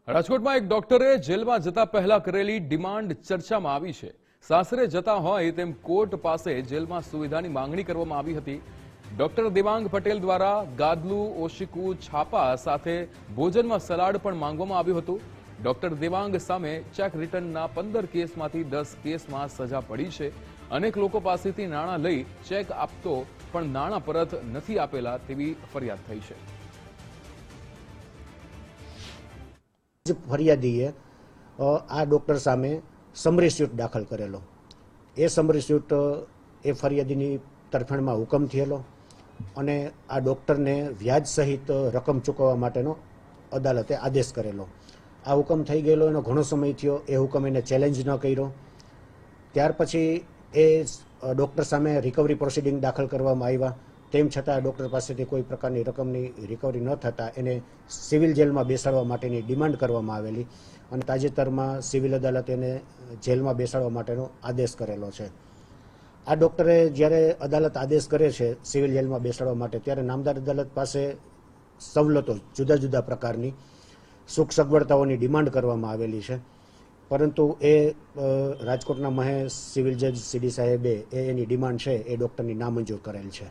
રાજકોટમાં એક ડોક્ટરે જેલમાં જતા પહેલા કરેલી ડિમાન્ડ ચર્ચામાં આવી છે। સાસરે જતા હોય તેમ કોર્ટ પાસે જેલમાં સુવિધાની માંગણી કરવામાં આવી હતી। ડોક્ટર દેવાંગ પટેલ દ્વારા ગાદલું, ઓશિકું, છાપા સાથે ભોજનમાં સલાડ પણ માંગવામાં આવ્યું હતું। ડોક્ટર દેવાંગ સામે ચેક રિટર્નના 15 કેસમાંથી 10 કેસમાં સજા પડી છે। અનેક લોકો પાસેથી નાણાં લઈ ચેક આપતો પણ નાણાં પરત નથી આપેલા તેવી ફરિયાદ થઈ છે। ફરિયાદીએ આ ડોક્ટર સામે સમરી સ્યુટ દાખલ કરેલો। એ સમરી સ્યુટ એ ફરિયાદીની તરફેણમાં હુકમ થયેલો અને આ ડોક્ટરને વ્યાજ સહિત રકમ ચૂકવવા માટેનો અદાલતે આદેશ કરેલો। આ હુકમ થઈ ગયેલો એનો ઘણો સમય થયો, એ હુકમ એને ચેલેન્જ ન કર્યો। ત્યાર પછી એ ડોક્ટર સામે રિકવરી પ્રોસિડિંગ દાખલ કરવામાં આવ્યા। તેમ છતાં ડોક્ટર પાસેથી કોઈ પ્રકારની રકમની રિકવરી ન થતાં એને સિવિલ જેલમાં બેસાડવા માટેની ડિમાન્ડ કરવામાં આવેલી અને તાજેતરમાં સિવિલ અદાલતે એને જેલમાં બેસાડવા માટેનો આદેશ કરેલો છે। આ ડોક્ટરે જ્યારે અદાલત આદેશ કરે છે સિવિલ જેલમાં બેસાડવા માટે, ત્યારે નામદાર અદાલત પાસે સવલતો જુદા જુદા પ્રકારની સુખ સગવડતાઓની ડિમાન્ડ કરવામાં આવેલી છે, પરંતુ એ રાજકોટના મહે સિવિલ જજ સીડી સાહેબે એની ડિમાન્ડ છે એ ડોક્ટરની નામંજૂર કરેલ છે।